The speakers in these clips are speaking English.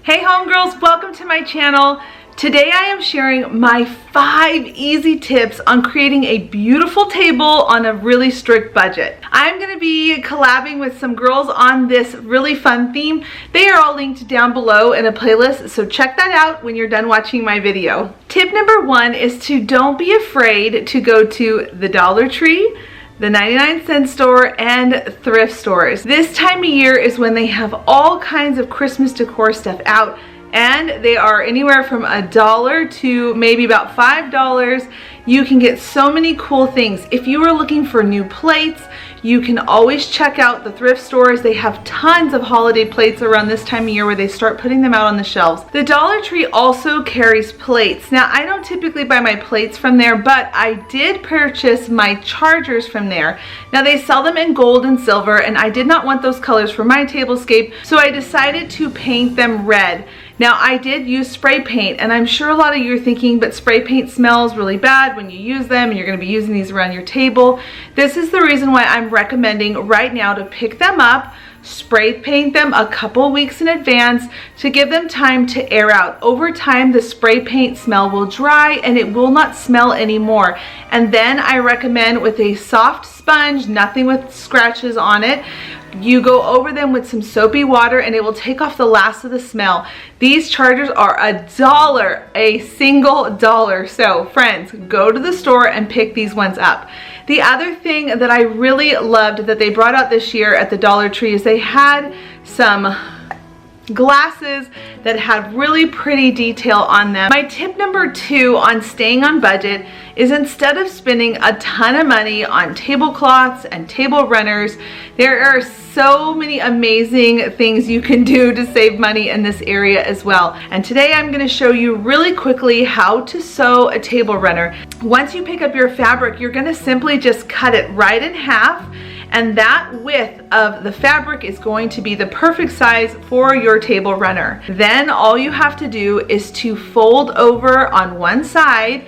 Hey homegirls, welcome to my channel. Today I am sharing my 5 easy tips on creating a beautiful table on a really strict budget. I'm going to be collabing with some girls on this really fun theme. They are all linked down below in a playlist, so check that out when you're done watching my video. Tip number 1 is to don't be afraid to go to the Dollar Tree, the 99-cent store, and thrift stores. This time of year is when they have all kinds of Christmas decor stuff out, and they are anywhere from $1 to maybe about $5. You can get so many cool things. If you are looking for new plates, you can always check out the thrift stores. They have tons of holiday plates around this time of year where they start putting them out on the shelves. The Dollar Tree also carries plates. Now, I don't typically buy my plates from there, but I did purchase my chargers from there. Now, they sell them in gold and silver, and I did not want those colors for my tablescape, so I decided to paint them red. Now, I did use spray paint, and I'm sure a lot of you are thinking, but spray paint smells really bad when you use them, and you're going to be using these around your table. This is the reason why I'm recommending right now to pick them up, spray paint them a couple weeks in advance to give them time to air out. Over time, the spray paint smell will dry and it will not smell anymore. And then I recommend with a soft sponge, nothing with scratches on it, you go over them with some soapy water and it will take off the last of the smell. These chargers are $1, a single dollar. So friends, go to the store and pick these ones up. The other thing that I really loved that they brought out this year at the Dollar Tree is they had some glasses that had really pretty detail on them. My tip number 2 on staying on budget is instead of spending a ton of money on tablecloths and table runners, there are so many amazing things you can do to save money in this area as well. And today I'm going to show you really quickly how to sew a table runner. Once you pick up your fabric, you're going to simply just cut it right in half, and that width of the fabric is going to be the perfect size for your table runner. Then all you have to do is to fold over on one side,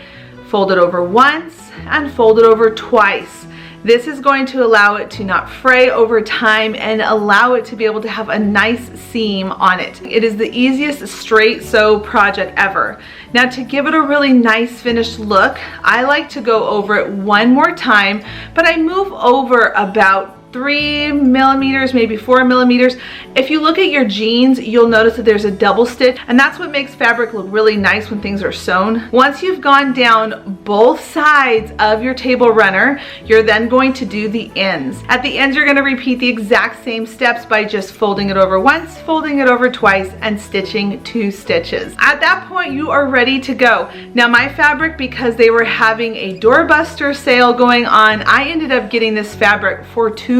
fold it over once, and fold it over twice. This is going to allow it to not fray over time and allow it to be able to have a nice seam on it. It is the easiest straight sew project ever. Now, to give it a really nice finished look, I like to go over it one more time, but I move over about 3 millimeters, maybe 4 millimeters. If you look at your jeans, you'll notice that there's a double stitch, and that's what makes fabric look really nice when things are sewn. Once you've gone down both sides of your table runner, you're then going to do the ends. At the ends, you're going to repeat the exact same steps by just folding it over once, folding it over twice, and stitching 2 stitches. At that point, you are ready to go. Now, my fabric, because they were having a doorbuster sale going on, I ended up getting this fabric for $2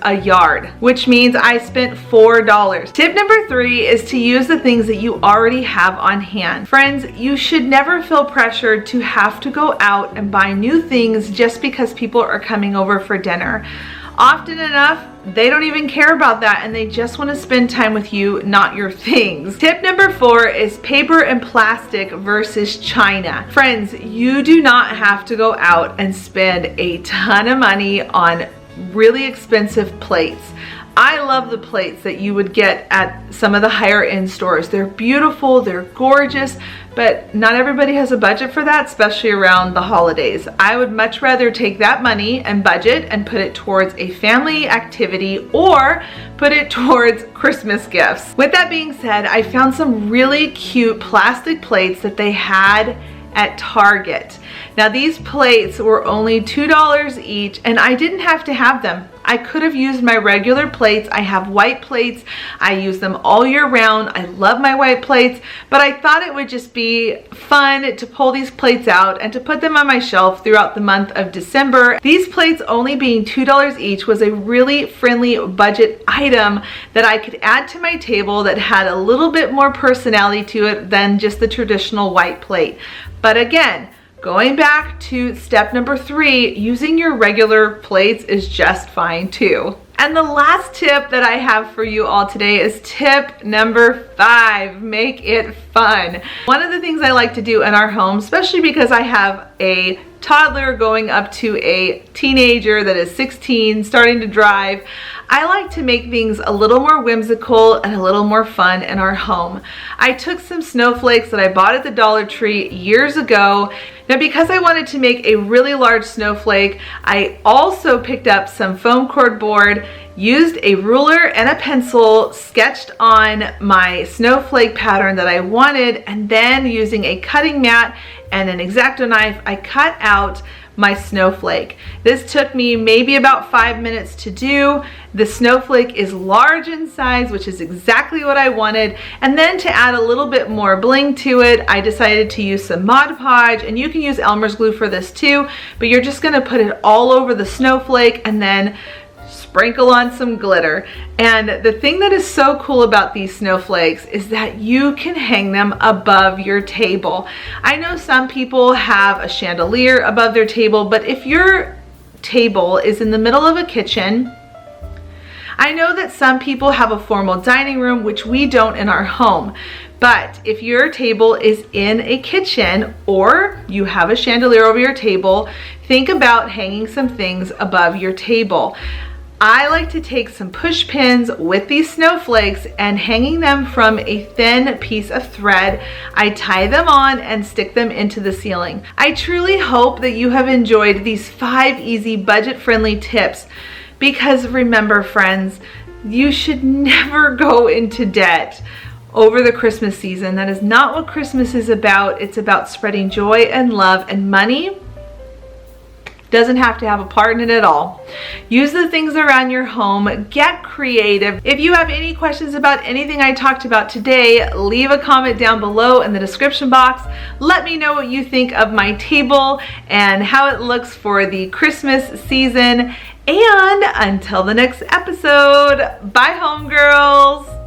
a yard, which means I spent $4. Tip number 3 is to use the things that you already have on hand. Friends, you should never feel pressured to have to go out and buy new things just because people are coming over for dinner. Often enough, they don't even care about that and they just want to spend time with you, not your things. Tip number 4 is paper and plastic versus china. Friends, you do not have to go out and spend a ton of money on really expensive plates. I love the plates that you would get at some of the higher end stores. They're beautiful, they're gorgeous, but not everybody has a budget for that, especially around the holidays. I would much rather take that money and budget and put it towards a family activity or put it towards Christmas gifts. With that being said, I found some really cute plastic plates that they had at Target. Now, these plates were only $2 each, and I didn't have to have them. I could have used my regular plates. I have white plates. I use them all year round. I love my white plates, but I thought it would just be fun to pull these plates out and to put them on my shelf throughout the month of December. These plates only being $2 each was a really friendly budget item that I could add to my table that had a little bit more personality to it than just the traditional white plate. But again, going back to step number 3, using your regular plates is just fine too. And the last tip that I have for you all today is tip number 5, make it fun. One of the things I like to do in our home, especially because I have a toddler going up to a teenager that is 16, starting to drive, I like to make things a little more whimsical and a little more fun in our home. I took some snowflakes that I bought at the Dollar Tree years ago. Now, because I wanted to make a really large snowflake, I also picked up some foam cord board, used a ruler and a pencil, sketched on my snowflake pattern that I wanted, and then using a cutting mat and an X-Acto knife, I cut out my snowflake. This took me maybe about 5 minutes to do. The snowflake is large in size, which is exactly what I wanted. And then to add a little bit more bling to it, I decided to use some Mod Podge, and you can use Elmer's glue for this too, but you're just gonna put it all over the snowflake and then sprinkle on some glitter. And the thing that is so cool about these snowflakes is that you can hang them above your table. I know some people have a chandelier above their table, but if your table is in the middle of a kitchen, I know that some people have a formal dining room, which we don't in our home. But if your table is in a kitchen or you have a chandelier over your table, think about hanging some things above your table. I like to take some push pins with these snowflakes and hanging them from a thin piece of thread. I tie them on and stick them into the ceiling. I truly hope that you have enjoyed these 5 easy budget-friendly tips, because remember, friends, you should never go into debt over the Christmas season. That is not what Christmas is about. It's about spreading joy and love, and money doesn't have to have a part in it at all. Use the things around your home, get creative. If you have any questions about anything I talked about today, leave a comment down below in the description box. Let me know what you think of my table and how it looks for the Christmas season. And until the next episode, bye homegirls.